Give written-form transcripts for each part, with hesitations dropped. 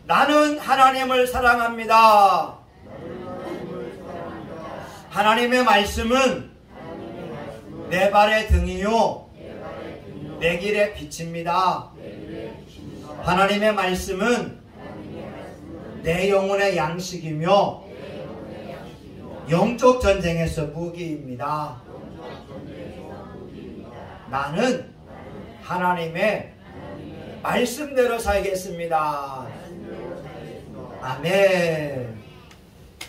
나는 하나님을 사랑합니다. 하나님의 말씀은 내 발의 등이요 내 길의 빛입니다. 하나님의 말씀은 내 영혼의 양식이며 영적 전쟁에서 무기입니다. 나는 하나님의 말씀대로 살겠습니다. 아멘.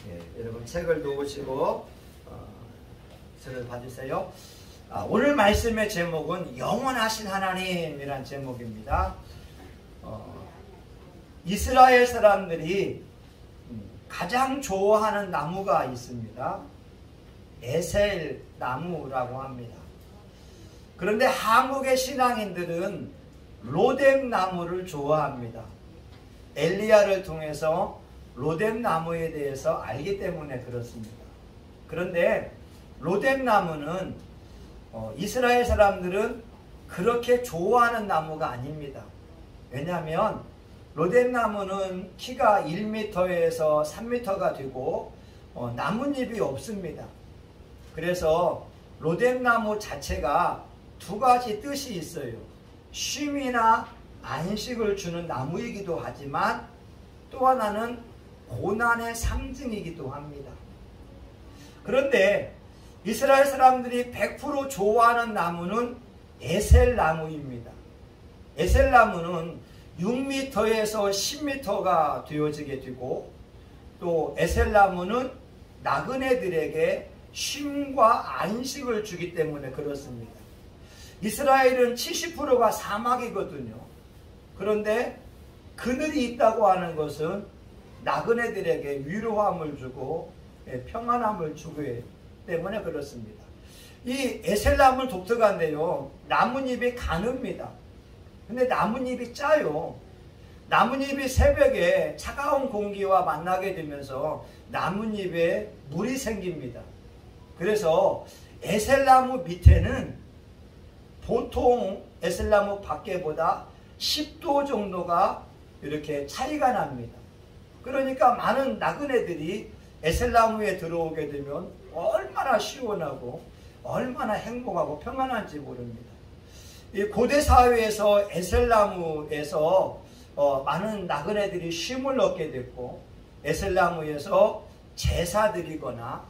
네, 여러분 책을 놓으시고 책을 봐주세요. 오늘 말씀의 제목은 영원하신 하나님이란 제목입니다. 이스라엘 사람들이 가장 좋아하는 나무가 있습니다. 에셀 나무라고 합니다. 그런데 한국의 신앙인들은 로뎀 나무를 좋아합니다. 엘리야를 통해서 로뎀 나무에 대해서 알기 때문에 그렇습니다. 그런데 로뎀 나무는 이스라엘 사람들은 그렇게 좋아하는 나무가 아닙니다. 왜냐하면 로뎀 나무는 키가 1m에서 3m가 되고 나뭇잎이 없습니다. 그래서 로뎀 나무 자체가 두 가지 뜻이 있어요. 쉼이나 안식을 주는 나무이기도 하지만 또 하나는 고난의 상징이기도 합니다. 그런데 이스라엘 사람들이 100% 좋아하는 나무는 에셀 나무입니다. 에셀 나무는 6m에서 10m가 되어지게 되고 또 에셀 나무는 나그네들에게 쉼과 안식을 주기 때문에 그렇습니다. 이스라엘은 70%가 사막이거든요. 그런데 그늘이 있다고 하는 것은 나그네들에게 위로함을 주고 평안함을 주기 때문에 그렇습니다. 이 에셀나무는 독특한데요. 나뭇잎이 가늡니다. 근데 나뭇잎이 짜요. 나뭇잎이 새벽에 차가운 공기와 만나게 되면서 나뭇잎에 물이 생깁니다. 그래서 에셀나무 밑에는 보통 에셀나무 밖에보다 10도 정도가 이렇게 차이가 납니다. 그러니까 많은 나그네들이 에셀나무에 들어오게 되면 얼마나 시원하고 얼마나 행복하고 평안한지 모릅니다. 이 고대 사회에서 에셀나무에서 많은 나그네들이 쉼을 얻게 됐고 에셀나무에서 제사 드리거나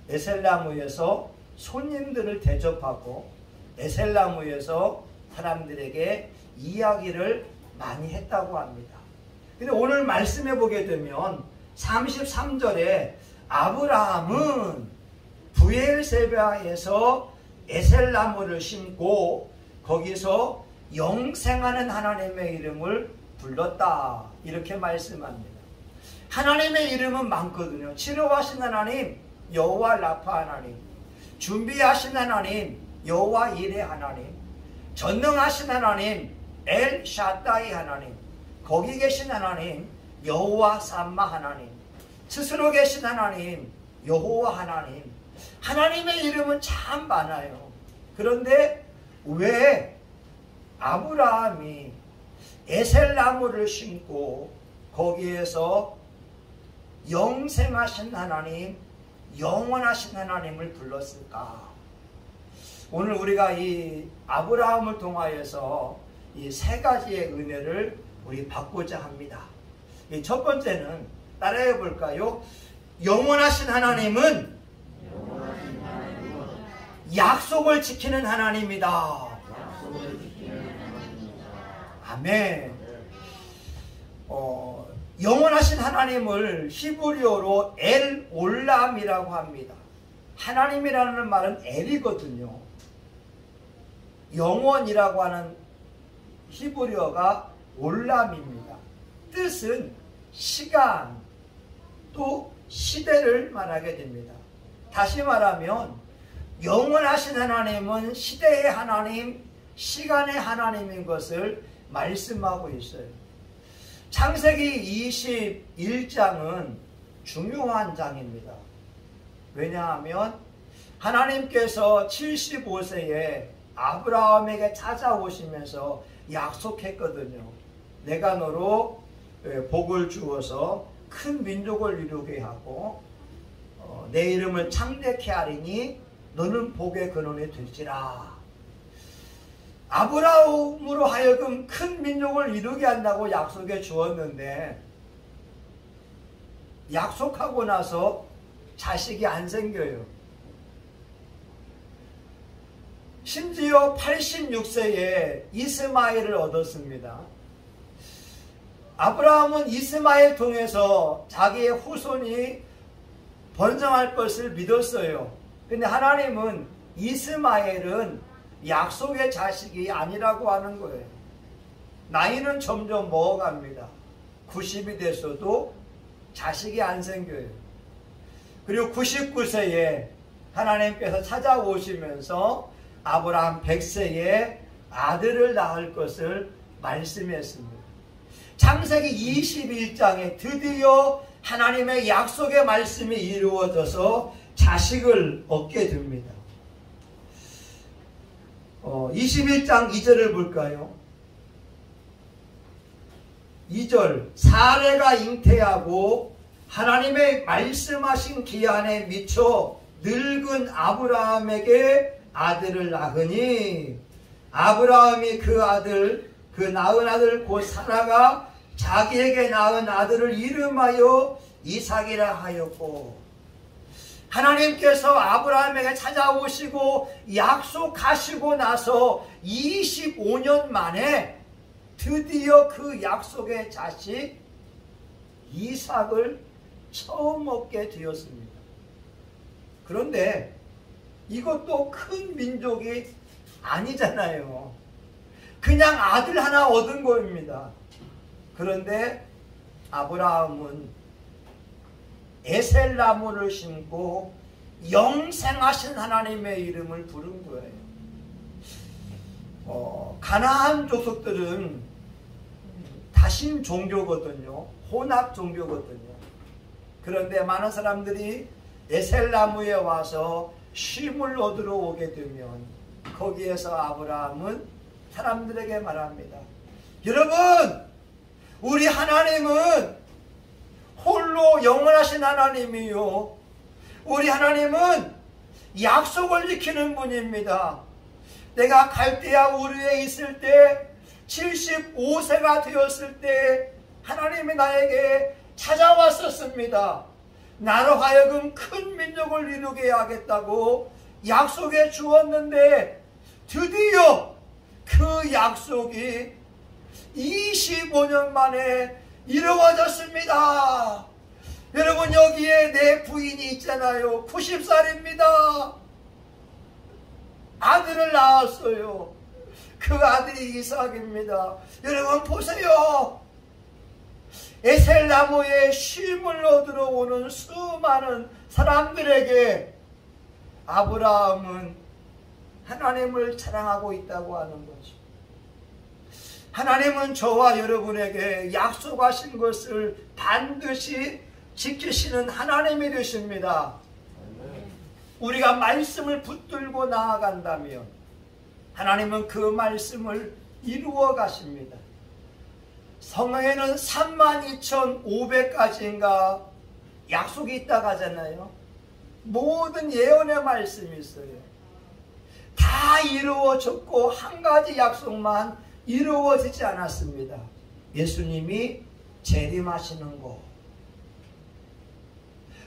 에셀나무에서 손님들을 대접하고 에셀나무에서 사람들에게 이야기를 많이 했다고 합니다. 근데 오늘 말씀해 보게 되면 33절에 아브라함은 브엘세바에서 에셀나무를 심고 거기서 영생하는 하나님의 이름을 불렀다. 이렇게 말씀합니다. 하나님의 이름은 많거든요. 치료하신 하나님 여호와 라파 하나님, 준비하신 하나님 여호와 이레 하나님, 전능하신 하나님 엘 샤다이 하나님, 거기 계신 하나님 여호와 삼마 하나님, 스스로 계신 하나님 여호와 하나님. 하나님의 이름은 참 많아요. 그런데 왜 아브라함이 에셀나무를 심고 거기에서 영생하신 하나님, 영원하신 하나님을 불렀을까? 오늘 우리가 이 아브라함을 통하여서 이 세 가지의 은혜를 우리 받고자 합니다. 이 첫 번째는 따라해 볼까요? 영원하신 하나님은 약속을 지키는 하나님이다. 아멘. 영원하신 하나님을 히브리어로 엘 올람이라고 합니다. 하나님이라는 말은 엘이거든요. 영원이라고 하는 히브리어가 올람입니다. 뜻은 시간 또 시대를 말하게 됩니다. 다시 말하면 영원하신 하나님은 시대의 하나님, 시간의 하나님인 것을 말씀하고 있어요. 창세기 21장은 중요한 장입니다. 왜냐하면 하나님께서 75세에 아브라함에게 찾아오시면서 약속했거든요. 내가 너로 복을 주어서 큰 민족을 이루게 하고 내 이름을 창대케 하리니 너는 복의 근원이 될지라. 아브라함으로 하여금 큰 민족을 이루게 한다고 약속해 주었는데 약속하고 나서 자식이 안 생겨요. 심지어 86세에 이스마엘을 얻었습니다. 아브라함은 이스마엘 통해서 자기의 후손이 번성할 것을 믿었어요. 근데 하나님은 이스마엘은 약속의 자식이 아니라고 하는 거예요. 나이는 점점 먹어갑니다. 90이 됐어도 자식이 안 생겨요. 그리고 99세에 하나님께서 찾아오시면서 아브라함 100세에 아들을 낳을 것을 말씀했습니다. 창세기 21장에 드디어 하나님의 약속의 말씀이 이루어져서 자식을 얻게 됩니다. 21장 2절을 볼까요? 2절, 사레가 잉태하고 하나님의 말씀하신 기한에 미쳐 늙은 아브라함에게 아들을 낳으니 아브라함이 그 낳은 아들 곧 사라가 자기에게 낳은 아들을 이름하여 이삭이라 하였고, 하나님께서 아브라함에게 찾아오시고 약속하시고 나서 25년 만에 드디어 그 약속의 자식 이삭을 처음 얻게 되었습니다. 그런데 이것도 큰 민족이 아니잖아요. 그냥 아들 하나 얻은 겁니다. 그런데 아브라함은 에셀나무를 심고 영생하신 하나님의 이름을 부른 거예요. 가나안 족속들은 다신 종교거든요. 혼합 종교거든요. 그런데 많은 사람들이 에셀나무에 와서 쉼을 얻으러 오게 되면 거기에서 아브라함은 사람들에게 말합니다. 여러분, 우리 하나님은 홀로 영원하신 하나님이요, 우리 하나님은 약속을 지키는 분입니다. 내가 갈대아 우르에 있을 때 75세가 되었을 때 하나님이 나에게 찾아왔었습니다. 나로 하여금 큰 민족을 이루게 하겠다고 약속해 주었는데 드디어 그 약속이 25년 만에 이루어졌습니다. 여러분, 여기에 내 부인이 있잖아요. 90살입니다. 아들을 낳았어요. 그 아들이 이삭입니다. 여러분 보세요. 에셀나무에 쉼을 얻으러 오는 수많은 사람들에게 아브라함은 하나님을 자랑하고 있다고 하는 거죠. 하나님은 저와 여러분에게 약속하신 것을 반드시 지키시는 하나님이 되십니다. 우리가 말씀을 붙들고 나아간다면 하나님은 그 말씀을 이루어 가십니다. 성경에는 32,500가지인가 약속이 있다고 하잖아요. 모든 예언의 말씀이 있어요. 다 이루어졌고 한 가지 약속만 이루어지지 않았습니다. 예수님이 재림하시는 것,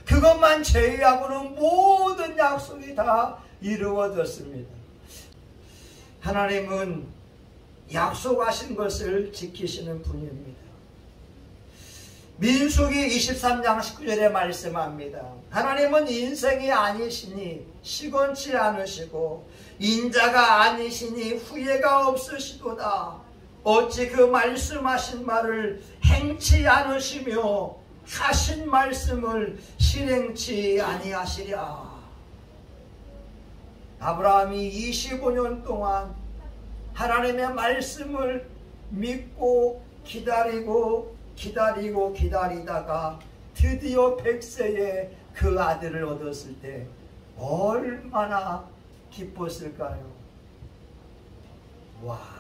그것만 제외하고는 모든 약속이 다 이루어졌습니다. 하나님은 약속하신 것을 지키시는 분입니다. 민수기 23장 19절에 말씀합니다. 하나님은 인생이 아니시니 시건치 않으시고 인자가 아니시니 후회가 없으시도다. 어찌 그 말씀하신 말을 행치 않으시며 하신 말씀을 실행치 아니하시랴. 아브라함이 25년 동안 하나님의 말씀을 믿고 기다리다가 드디어 100세에 그 아들을 얻었을 때 얼마나 기뻤을까요? 와!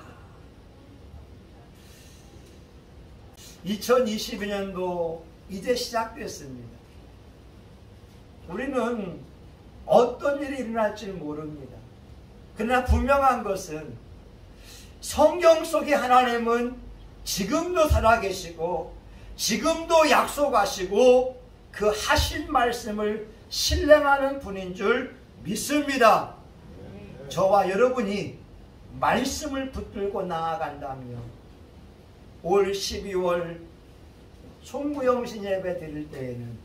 2022년도 이제 시작됐습니다. 우리는 어떤 일이 일어날지 모릅니다. 그러나 분명한 것은 성경 속에 하나님은 지금도 살아계시고 지금도 약속하시고 그 하신 말씀을 신뢰하는 분인 줄 믿습니다. 저와 여러분이 말씀을 붙들고 나아간다면 올 12월 송구영신 예배 드릴 때에는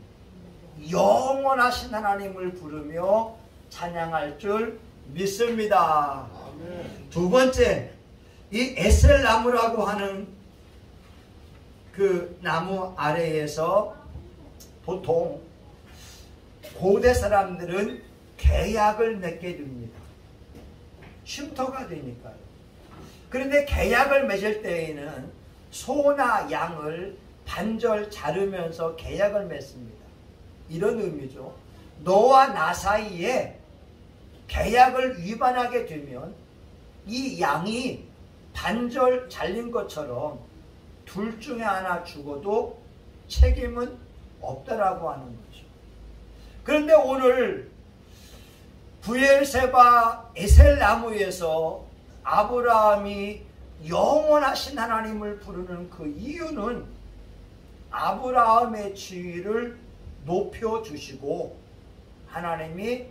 영원하신 하나님을 부르며 찬양할 줄 믿습니다. 두 번째, 이 에셀나무라고 하는 그 나무 아래에서 보통 고대 사람들은 계약을 맺게 됩니다. 쉼터가 되니까요. 그런데 계약을 맺을 때에는 소나 양을 반절 자르면서 계약을 맺습니다. 이런 의미죠. 너와 나 사이에 계약을 위반하게 되면 이 양이 반절 잘린 것처럼 둘 중에 하나 죽어도 책임은 없다라고 하는 거죠. 그런데 오늘 브엘세바 에셀나무에서 아브라함이 영원하신 하나님을 부르는 그 이유는 아브라함의 지위를 높여주시고 하나님이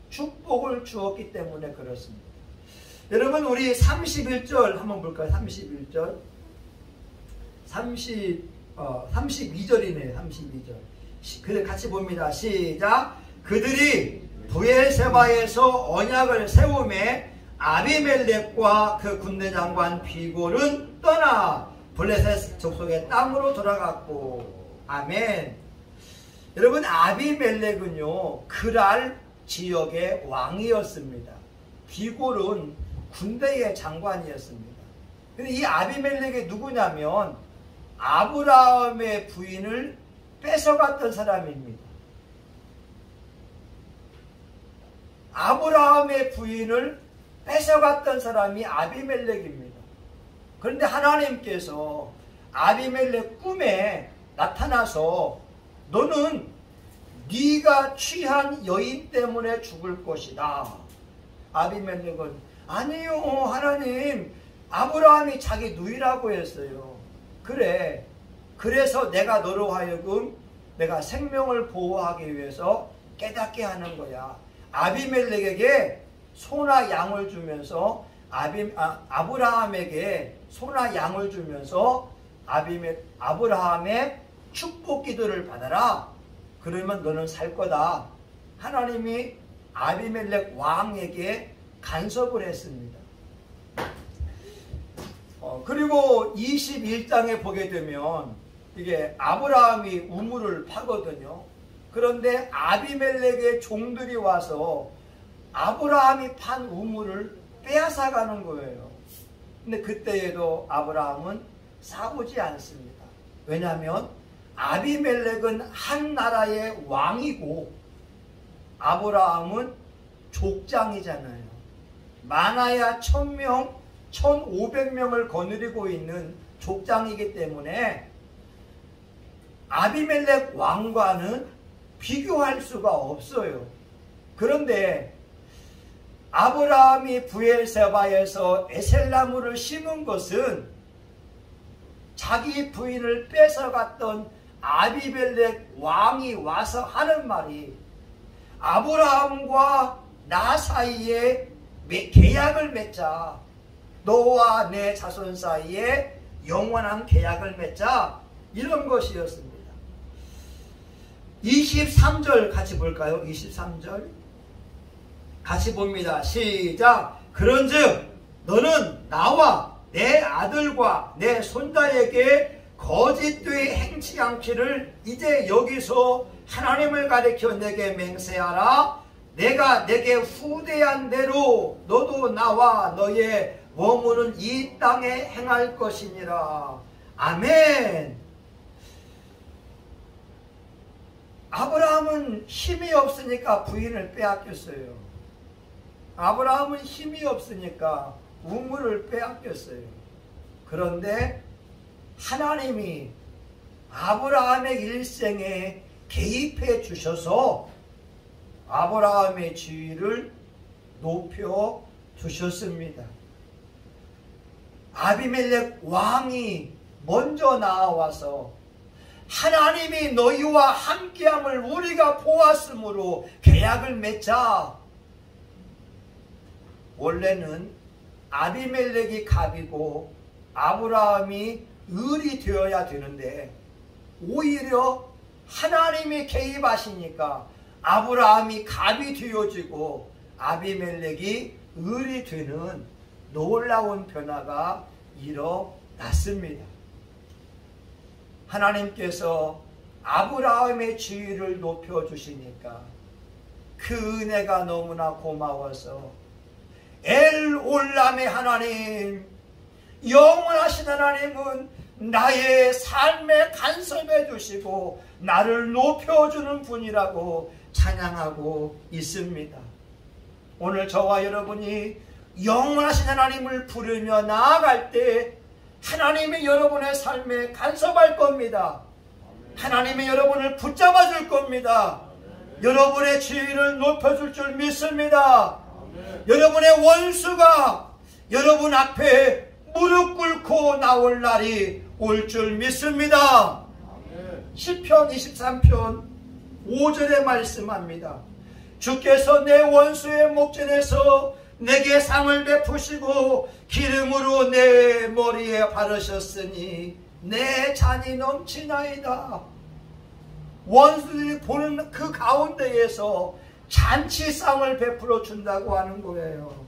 축복을 주었기 때문에 그렇습니다. 여러분, 우리 31절 한번 볼까요? 31절 32절이네요. 32절 같이 봅니다. 시작. 그들이 브엘세바에서 언약을 세우매 아비멜렉과 그 군대 장관 비골은 떠나 블레셋 족속의 땅으로 돌아갔고. 아멘. 여러분, 아비멜렉은요 그랄 지역의 왕이었습니다. 비골은 군대의 장관이었습니다. 근데 이 아비멜렉이 누구냐면 아브라함의 부인을 뺏어갔던 사람입니다. 아브라함의 부인을 뺏어갔던 사람이 아비멜렉입니다. 그런데 하나님께서 아비멜렉 꿈에 나타나서 너는 네가 취한 여인 때문에 죽을 것이다. 아비멜렉은 아니요 하나님, 아브라함이 자기 누이라고 했어요. 그래, 그래서 내가 너로 하여금 내가 생명을 보호하기 위해서 깨닫게 하는 거야. 아비멜렉에게 소나 양을 주면서 아브라함에게 소나 양을 주면서 아브라함의 축복 기도를 받아라. 그러면 너는 살 거다. 하나님이 아비멜렉 왕에게 간섭을 했습니다. 그리고 21장에 보게 되면 이게 아브라함이 우물을 파거든요. 그런데 아비멜렉의 종들이 와서 아브라함이 판 우물을 빼앗아가는 거예요. 근데 그때에도 아브라함은 싸우지 않습니다. 왜냐하면 아비멜렉은 한 나라의 왕이고 아브라함은 족장이잖아요. 많아야 1000명, 1500명을 거느리고 있는 족장이기 때문에 아비멜렉 왕과는 비교할 수가 없어요. 그런데 아브라함이 브엘세바에서 에셀나무를 심은 것은 자기 부인을 뺏어갔던 아비멜렉 왕이 와서 하는 말이 아브라함과 나 사이에 계약을 맺자. 너와 내 자손 사이에 영원한 계약을 맺자. 이런 것이었습니다. 23절 같이 볼까요? 23절 같이 봅니다. 시작. 그런즉 너는 나와 내 아들과 내 손자에게 거짓되이 행치 않기를 이제 여기서 하나님을 가리켜 내게 맹세하라. 내가 내게 후대한 대로 너도 나와 너의 머무는 이 땅에 행할 것이니라. 아멘. 아브라함은 힘이 없으니까 부인을 빼앗겼어요. 아브라함은 힘이 없으니까 우물을 빼앗겼어요. 그런데 하나님이 아브라함의 일생에 개입해 주셔서 아브라함의 지위를 높여 주셨습니다. 아비멜렉 왕이 먼저 나와서 하나님이 너희와 함께함을 우리가 보았으므로 계약을 맺자. 원래는 아비멜렉이 갑이고 아브라함이 을이 되어야 되는데 오히려 하나님이 개입하시니까 아브라함이 갑이 되어지고 아비멜렉이 을이 되는 놀라운 변화가 일어났습니다. 하나님께서 아브라함의 지위를 높여주시니까 그 은혜가 너무나 고마워서 엘올람의 하나님, 영원하신 하나님은 나의 삶에 간섭해 주시고 나를 높여주는 분이라고 찬양하고 있습니다. 오늘 저와 여러분이 영원하신 하나님을 부르며 나아갈 때 하나님이 여러분의 삶에 간섭할 겁니다. 하나님이 여러분을 붙잡아 줄 겁니다. 여러분의 지위를 높여줄 줄 믿습니다. 여러분의 원수가 여러분 앞에 무릎 꿇고 나올 날이 올 줄 믿습니다. 시편 23편 5절에 말씀합니다. 주께서 내 원수의 목전에서 내게 상을 베푸시고 기름으로 내 머리에 바르셨으니 내 잔이 넘치나이다. 원수들이 보는 그 가운데에서 잔치상을 베풀어 준다고 하는 거예요.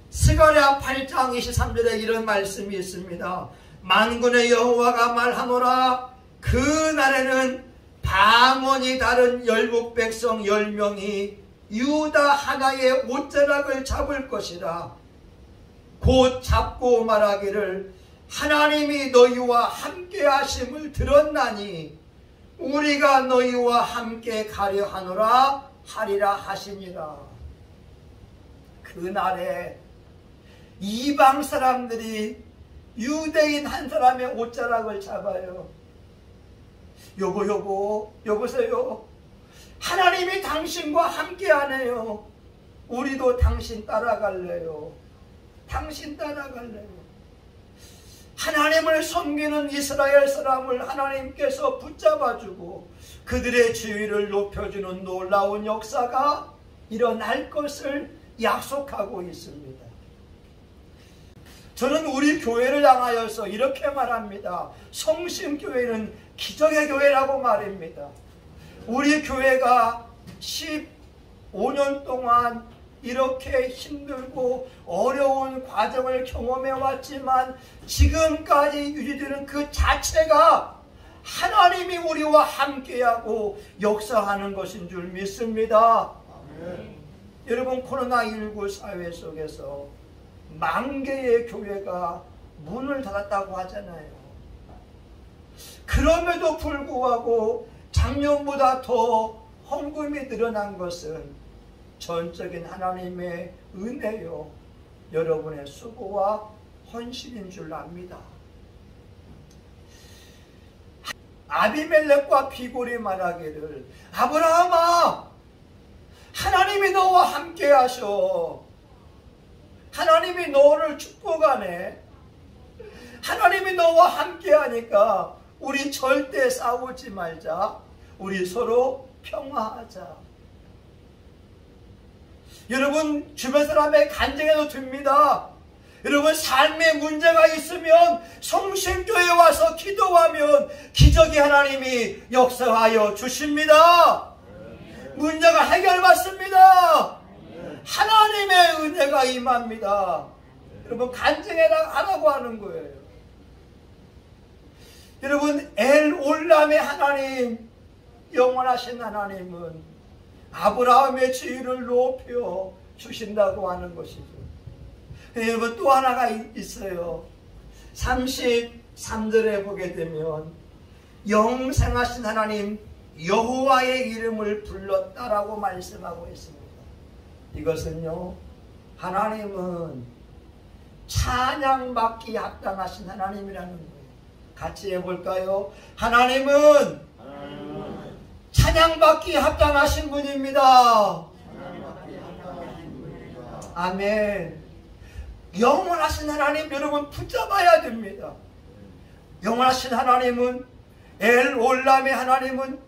스가랴 8장 23절에 이런 말씀이 있습니다. 만군의 여호와가 말하노라. 그 날에는 방언이 다른 열국 백성 10명이 유다 하나의 옷자락을 잡을 것이라. 곧 잡고 말하기를 하나님이 너희와 함께 하심을 들었나니 우리가 너희와 함께 가려 하노라 하리라 하시니라. 그날에 이방 사람들이 유대인 한 사람의 옷자락을 잡아요. 여보세요. 하나님이 당신과 함께 하네요. 우리도 당신 따라갈래요. 당신 따라갈래요. 하나님을 섬기는 이스라엘 사람을 하나님께서 붙잡아주고 그들의 지위를 높여주는 놀라운 역사가 일어날 것을 약속하고 있습니다. 저는 우리 교회를 향하여서 이렇게 말합니다. 성심교회는 기적의 교회라고 말입니다. 우리 교회가 15년 동안 이렇게 힘들고 어려운 과정을 경험해 왔지만 지금까지 유지되는 그 자체가 하나님이 우리와 함께하고 역사하는 것인 줄 믿습니다. 아멘. 여러분, 코로나19 사회 속에서 10,000개의 교회가 문을 닫았다고 하잖아요. 그럼에도 불구하고 작년보다 더 헌금이 늘어난 것은 전적인 하나님의 은혜요, 여러분의 수고와 헌신인 줄 압니다. 아비멜렉과 비골이 말하기를 아브라함아, 하나님이 너와 함께 하셔. 하나님이 너를 축복하네. 하나님이 너와 함께 하니까 우리 절대 싸우지 말자. 우리 서로 평화하자. 여러분, 주변 사람의 간증에도 듭니다. 여러분, 삶에 문제가 있으면 성심교회에 와서 기도하면 기적이 하나님이 역사하여 주십니다. 문제가 해결받습니다. 하나님의 은혜가 임합니다. 여러분, 간증하라고 하는 거예요. 여러분, 엘올람의 하나님, 영원하신 하나님은 아브라함의 지위를 높여 주신다고 하는 것이죠. 여러분, 또 하나가 있어요. 33절에 보게 되면 영생하신 하나님 여호와의 이름을 불렀다라고 말씀하고 있습니다. 이것은요, 하나님은 찬양받기 합당하신 하나님이라는 거예요. 같이 해볼까요? 하나님은 찬양받기 합당하신 분입니다. 아멘. 영원하신 하나님 여러분 붙잡아야 됩니다. 영원하신 하나님은 엘올람의 하나님은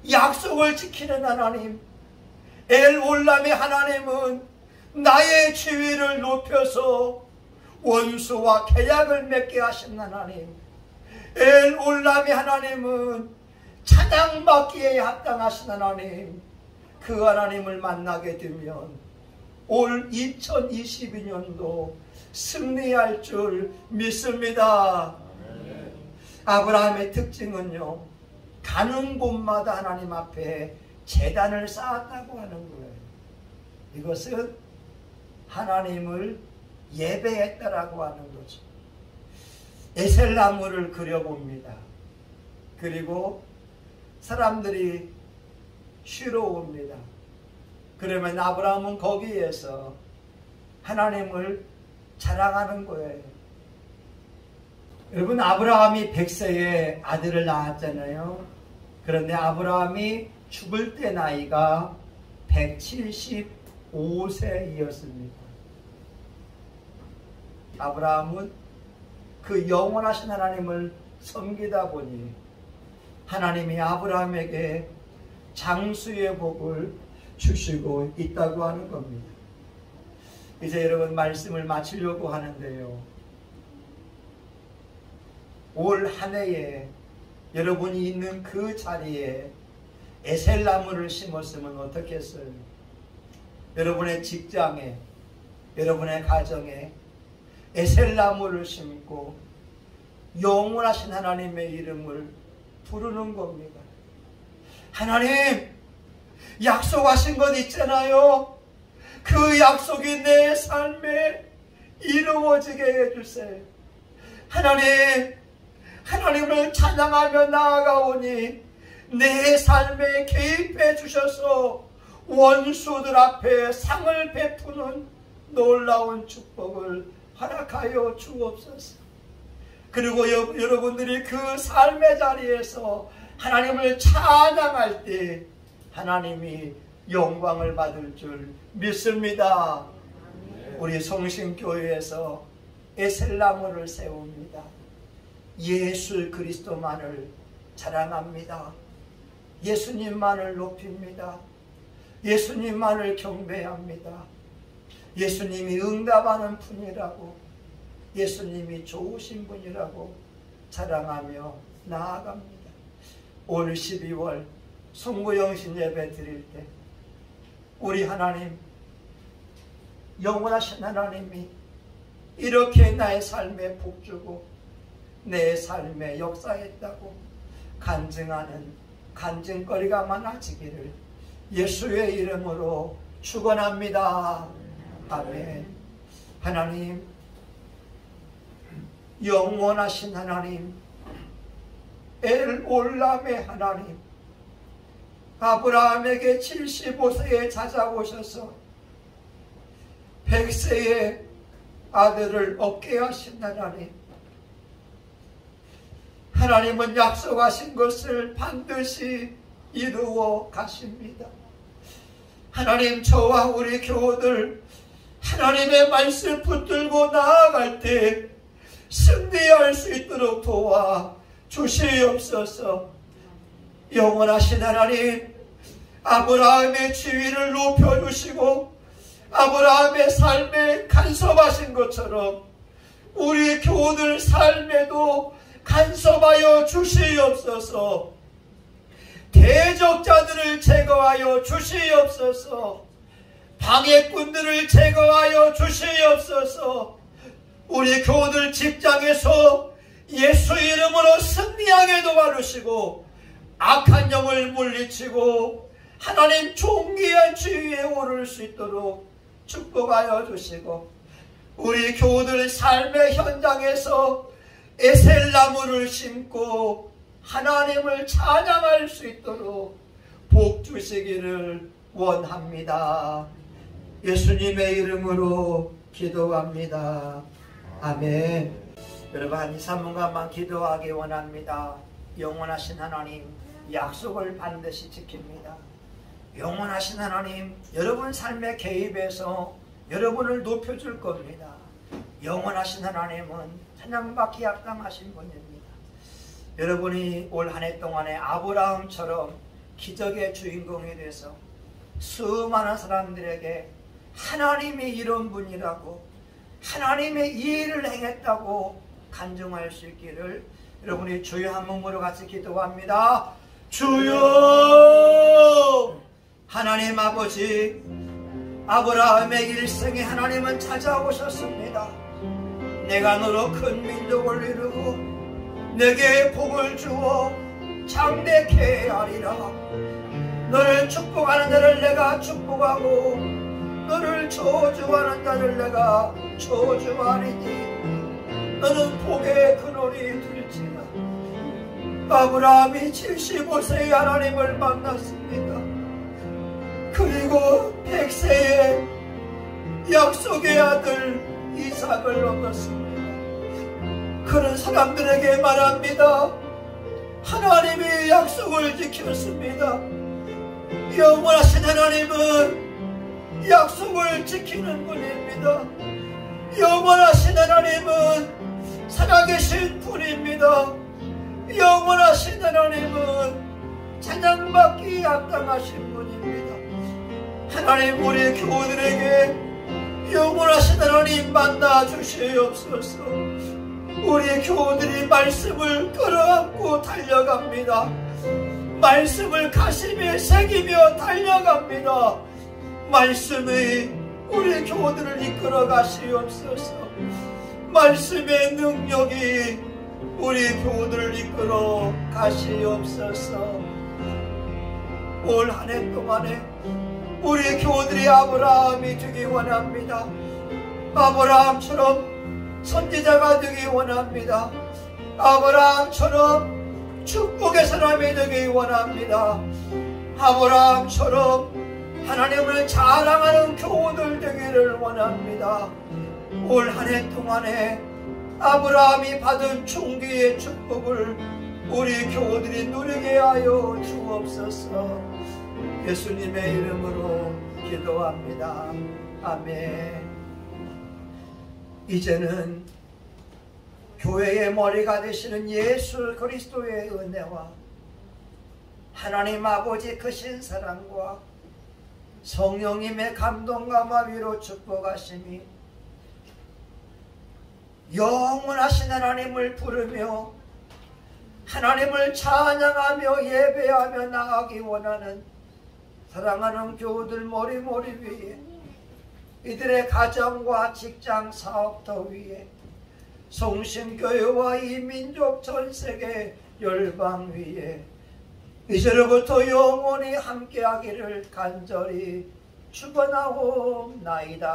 약속을 지키는 하나님, 엘올람의 하나님은 나의 지위를 높여서 원수와 계약을 맺게 하신 하나님, 엘올람의 하나님은 찬양받기에 합당하신 하나님, 그 하나님을 만나게 되면 올 2022년도 승리할 줄 믿습니다. 아브라함의 특징은요, 가는 곳마다 하나님 앞에 제단을 쌓았다고 하는 거예요. 이것은 하나님을 예배했다라고 하는 거죠. 에셀나무를 그려봅니다. 그리고 사람들이 쉬러 옵니다. 그러면 아브라함은 거기에서 하나님을 자랑하는 거예요. 여러분, 아브라함이 100세에 아들을 낳았잖아요. 그런데 아브라함이 죽을 때 나이가 175세이었습니다. 아브라함은 그 영원하신 하나님을 섬기다 보니 하나님이 아브라함에게 장수의 복을 주시고 있다고 하는 겁니다. 이제 여러분 말씀을 마치려고 하는데요. 올 한 해에 여러분이 있는 그 자리에 에셀나무를 심었으면 어떻겠어요? 여러분의 직장에, 여러분의 가정에 에셀나무를 심고 영원하신 하나님의 이름을 부르는 겁니다. 하나님, 약속하신 것 있잖아요. 그 약속이 내 삶에 이루어지게 해주세요. 하나님, 하나님을 찬양하며 나아가오니 내 삶에 개입해 주셔서 원수들 앞에 상을 베푸는 놀라운 축복을 허락하여 주옵소서. 그리고 여러분들이 그 삶의 자리에서 하나님을 찬양할 때 하나님이 영광을 받을 줄 믿습니다. 우리 성심교회에서 에셀나무를 세웁니다. 예수 그리스도만을 자랑합니다. 예수님만을 높입니다. 예수님만을 경배합니다. 예수님이 응답하는 분이라고, 예수님이 좋으신 분이라고 자랑하며 나아갑니다. 올 12월 송구영신 예배 드릴 때 우리 하나님, 영원하신 하나님이 이렇게 나의 삶에 복주고 내 삶에 역사했다고 간증하는 간증거리가 많아지기를 예수의 이름으로 축원합니다. 아멘. 하나님, 영원하신 하나님, 엘올람의 하나님, 아브라함에게 75세에 찾아오셔서 100세에 아들을 얻게 하신 하나님, 하나님은 약속하신 것을 반드시 이루어 가십니다. 하나님, 저와 우리 교우들 하나님의 말씀 붙들고 나아갈 때 승리할 수 있도록 도와 주시옵소서. 영원하신 하나님, 아브라함의 지위를 높여주시고 아브라함의 삶에 간섭하신 것처럼 우리 교우들 삶에도 간섭하여 주시옵소서. 대적자들을 제거하여 주시옵소서. 방해꾼들을 제거하여 주시옵소서. 우리 교우들 직장에서 예수 이름으로 승리하게 도와주시고 악한 영을 물리치고 하나님 존귀한 지위에 오를 수 있도록 축복하여 주시고 우리 교우들 삶의 현장에서 에셀나무를 심고 하나님을 찬양할 수 있도록 복 주시기를 원합니다. 예수님의 이름으로 기도합니다. 아멘. 여러분 한 2, 3분간만 기도하기 원합니다. 영원하신 하나님, 약속을 반드시 지킵니다. 영원하신 하나님, 여러분 삶의 개입해서 여러분을 높여줄 겁니다. 영원하신 하나님은 찬양받기 합당하신 분입니다. 여러분이 올 한 해 동안에 아브라함처럼 기적의 주인공이 돼서 수많은 사람들에게 하나님이 이런 분이라고, 하나님의 이 일을 행했다고 간증할 수 있기를 여러분이 주여 한 몸으로 같이 기도합니다. 주여! 하나님 아버지, 아브라함의 일생에 하나님은 찾아오셨습니다. 내가 너로 큰 민족을 이루고 내게 복을 주어 장대케 하리라. 너를 축복하는 자를 내가 축복하고 너를 저주하는 자를 내가 저주하리니 너는 복의 근원이 될지라. 아브라함이 75세에 하나님을 만났습니다. 그리고 100세에 약속의 아들 이삭을 얻었습니다. 그런 사람들에게 말합니다. 하나님이 약속을 지켰습니다. 영원하신 하나님은 약속을 지키는 분입니다. 영원하신 하나님은 살아계신 분입니다. 영원하신 하나님은 찬양받기 합당하신 분입니다. 하나님, 우리 교우들에게 영원하신 하나님 만나 주시옵소서. 우리 교우들이 말씀을 끌어안고 달려갑니다. 말씀을 가슴에 새기며 달려갑니다. 말씀이 우리 교우들을 이끌어 가시옵소서. 말씀의 능력이 우리 교우들을 이끌어 가시옵소서. 올 한 해 동안에 우리 교우들이 아브라함이 되기 원합니다. 아브라함처럼 선지자가 되기 원합니다. 아브라함처럼 축복의 사람이 되기 원합니다. 아브라함처럼 하나님을 자랑하는 교우들 되기를 원합니다. 올 한 해 동안에 아브라함이 받은 총기의 축복을 우리 교우들이 누리게 하여 주옵소서. 예수님의 이름으로 기도합니다. 아멘. 이제는 교회의 머리가 되시는 예수 그리스도의 은혜와 하나님 아버지 크신 사랑과 성령님의 감동과 마비로 축복하심이 영원하신 하나님을 부르며 하나님을 찬양하며 예배하며 나가기 원하는 사랑하는 교우들 머리머리 위에, 이들의 가정과 직장 사업터 위에, 송심교회와 이 민족 전세계 열방 위에 이제로부터 영원히 함께하기를 간절히 축원하옵나이다.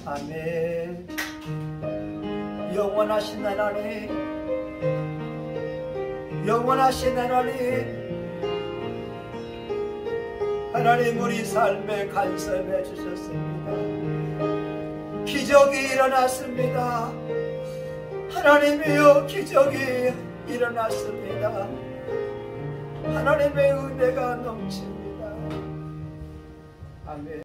아멘. 영원하신 하나님, 영원하신 하나님, 하나님 우리 삶에 간섭해 주셨습니다. 기적이 일어났습니다. 하나님이여, 기적이 일어났습니다. 하나님의 은혜가 넘칩니다. 아멘.